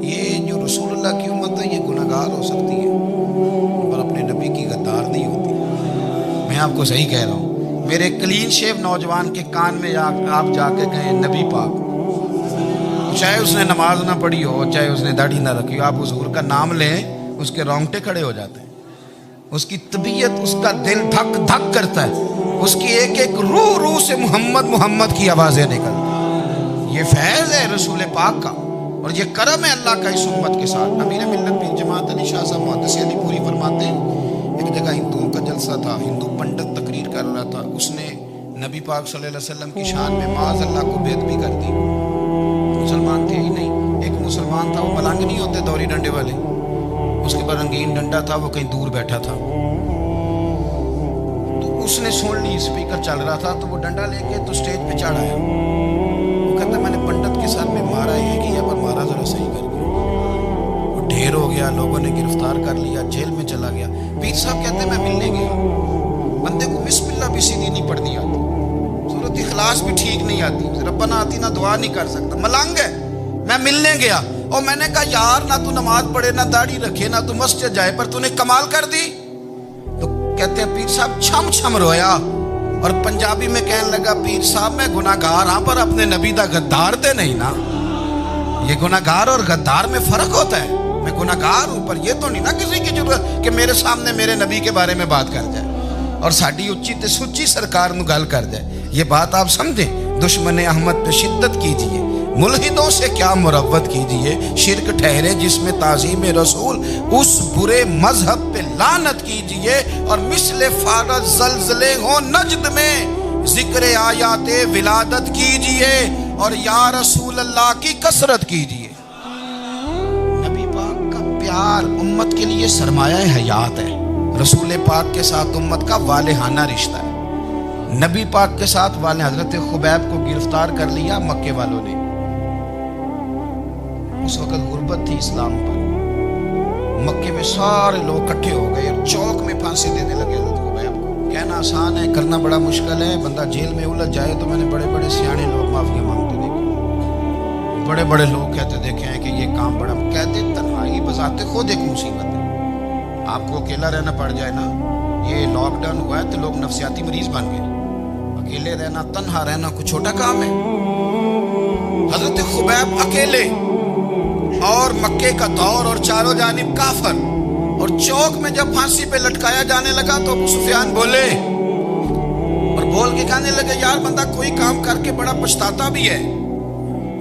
یہ جو رسول اللہ کی امت ہے یہ گناہگار ہو سکتی ہے پر اپنے نبی کی غدار نہیں ہوتی۔ میں آپ کو صحیح کہہ رہا ہوں، میرے کلین شیو نوجوان کے کان میں آپ جا کے کہیں نبی پاک، چاہے اس نے نماز نہ پڑھی ہو، چاہے اس نے داڑھی نہ رکھی ہو، آپ حضور کا نام لیں اس کے رونگٹے کھڑے ہو جاتے ہیں، اس کی طبیعت، اس کا دل دھک دھک کرتا ہے، اس کی ایک ایک روح سے محمد محمد کی آوازیں نکلتی۔ یہ فیض ہے رسول پاک کا اور یہ کرم ہے اللہ کا اس امت کے ساتھ۔ امیر ملت پیر جماعت علی شاہ صاحب محدث علی پوری فرماتے ہیں، ایک جگہ ہندوؤں کا جلسہ تھا، ہندو پنڈت تقریر کر رہا تھا، اس نے نبی پاک صلی اللہ علیہ وسلم کی شان میں معاذ اللہ کو بیعت بھی کر دی۔ مسلمان تھے ہی نہیں، ایک مسلمان تھا، وہ ملنگ نہیں ہوتے دوری ڈنڈے والے، اس کے پر رنگین ڈنڈا تھا، وہ کہیں دور بیٹھا تھا، تو اس نے سن لی اسپیکر چل رہا تھا، تو وہ ڈنڈا لے کے تو سٹیج پہ چڑھ آیا، وہ کہتا میں نے پنڈت کے ساتھ میں مارا یہ کیا پر مارا ذرا صحیح کر کے، وہ ڈھیر ہو گیا، لوگوں نے گرفتار کر لیا، جیل میں چلا گیا۔ پیر صاحب کہتے ہیں میں ملنے گیا، بندے کو بسم اللہ بھی سیدھی نہیں پڑھنی آتی، سورۃ اخلاص بھی ٹھیک نہیں آتی، ربنا آتی نہ دعا نہیں کر سکتا، ملنگ ہے۔ میں ملنے گیا اور میں نے کہا یار نہ تو نماز پڑھے، نہ داڑھی رکھے، نہ تو مسجد جائے، پر تو نے کمال کر دی۔ تو کہتے ہیں پیر صاحب چھم چھم رویا اور پنجابی میں کہنے لگا پیر صاحب میں گناہگار ہاں پر اپنے نبی دا غدار تے نہیں نا۔ یہ گناہگار اور غدار میں فرق ہوتا ہے، میں گناہگار ہوں پر یہ تو نہیں نا کسی کی ضرورت کہ میرے سامنے میرے نبی کے بارے میں بات کر جائے اور ساڈی اچھی تے سچی سرکار نو گل کر جائے۔ یہ بات آپ سمجھیں، دشمن احمد پہ شدت کیجئے، ملحدوں سے کیا مروت کیجئے، شرک ٹھہرے جس میں تعظیم رسول، اس برے مذہب پہ لعنت کیجئے، اور مثل فارض زلزلے ہوں نجد میں ذکر آیات ولادت کیجئے، اور یا رسول اللہ کی کثرت کیجئے۔ نبی پاک کا پیار امت کے لیے سرمایہ حیات ہے، رسول پاک کے ساتھ امت کا والہانہ رشتہ ہے۔ نبی پاک کے ساتھ والے حضرت خبیب کو گرفتار کر لیا مکے والوں نے، اس وقت غربت تھی اسلام پر، مکے میں سارے لوگ کٹھے ہو گئے اور چوک میں پھانسی دینے لگے حضرت خبیب کو۔ کہنا آسان ہے، کرنا بڑا مشکل ہے، بندہ جیل میں الجھ جائے تو میں نے بڑے بڑے سیانے لوگ معافی مانگتے دیکھے، بڑے بڑے لوگ کہتے دیکھے ہیں کہ یہ کام بڑا، کہتے تنہائی بذات خود ایک مصیبت ہے، آپ کو اکیلا رہنا پڑ جائے نا، یہ لاک ڈاؤن ہوا ہے تو لوگ نفسیاتی مریض بن گئے، اکیلے رہنا، تنہا رہنا کوئی چھوٹا کام ہے۔ حضرت خبیب اکیلے اور مکے کا دور اور چاروں جانب کافر، اور چوک میں جب پھانسی پہ لٹکایا جانے لگا تو ابو سفیان بولے اور بول کے کہنے لگے یار بندہ کوئی کام کر کے بڑا پچھتاتا بھی ہے،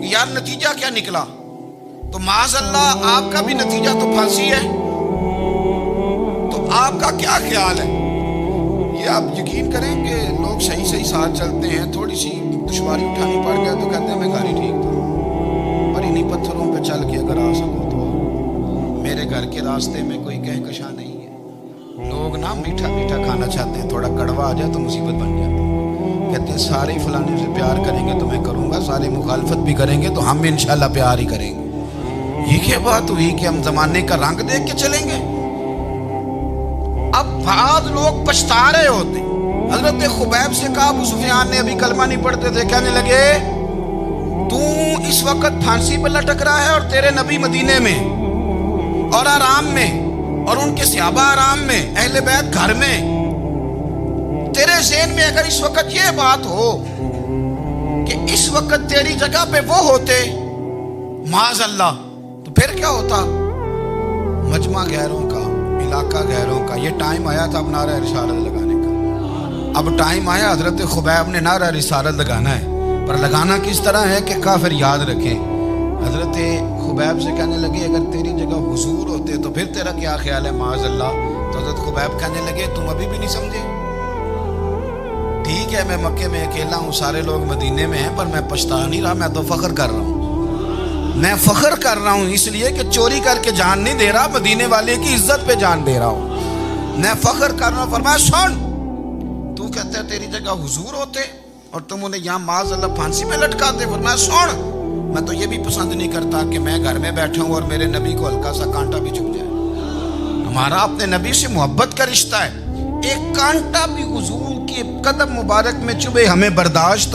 یار نتیجہ کیا نکلا؟ تو معاذ اللہ آپ کا بھی نتیجہ تو پھانسی ہے، تو آپ کا کیا خیال ہے؟ یہ آپ یقین کریں کہ لوگ صحیح ساتھ چلتے ہیں، تھوڑی سی دشواری اٹھانی پڑ گیا تو کہتے ہیں میں گھر ہی ٹھیک تھا، اور انہی پتھروں پہ چل کے اگر آ سکوں تو میرے گھر کے راستے میں کوئی کہکشاں نہیں ہے۔ لوگ نا میٹھا میٹھا کھانا چاہتے ہیں، تھوڑا کڑوا آ جائے تو مصیبت بن جاتی ہے، کہتے ہیں سارے فلانے سے پیار کریں گے تو میں کروں گا، سارے مخالفت بھی کریں گے تو ہم بھی انشاءاللہ پیار ہی کریں گے۔ یہ کیا بات ہوئی کہ ہم زمانے کا رنگ دیکھ کے چلیں گے؟ اب بعض لوگ پچھتا رہے ہوتے۔ حضرت خبیب سے کہا، ابو سفیان نے ابھی کلمہ نہیں پڑھتے تھے، کہنے لگے تو اس وقت پھانسی پہ لٹک رہا ہے اور تیرے نبی مدینے میں اور آرام میں، اور ان کے صحابہ آرام میں، اہل بیت گھر میں، تیرے ذہن میں اگر اس وقت یہ بات ہو کہ اس وقت تیری جگہ پہ وہ ہوتے معاذ اللہ، تو پھر کیا ہوتا؟ مجمع غیروں کا، علاقہ غیروں کا۔ یہ ٹائم آیا تھا اب نعرہ رسالت لگانے کا، اب ٹائم آیا حضرت خبیب نے نعرہ رسالت لگانا ہے، پر لگانا کس طرح ہے کہ کافر یاد رکھیں۔ حضرت خبیب سے کہنے لگے اگر تیری جگہ حضور ہوتے تو پھر تیرا کیا خیال ہے معاذ اللہ؟ تو حضرت خبیب کہنے لگے تم ابھی بھی نہیں سمجھے؟ ٹھیک ہے میں مکے میں اکیلا ہوں، سارے لوگ مدینے میں ہیں، پر میں پچھتا نہیں رہا، میں تو فخر کر رہا ہوں، میں فخر کر رہا ہوں اس لیے کہ چوری کر کے جان نہیں دے رہا، مدینے والے کی عزت پہ جان دے رہا ہوں، میں فخر کر رہا ہوں۔ فرمایا سن، تو کہتے ہیں تیری جگہ حضور ہوتے اور تم انہیں یہاں معاذ اللہ پھانسی پہ لٹکاتے۔ فرمایا سن، میں تو یہ بھی پسند نہیں کرتا کہ میں گھر میں بیٹھا ہوں اور میرے نبی کو ہلکا سا کانٹا بھی چبھ جائے، ہمارا اپنے نبی سے محبت کا رشتہ ہے، ایک کانٹا بھی حضور کے قدم مبارک میں چبھے ہمیں برداشت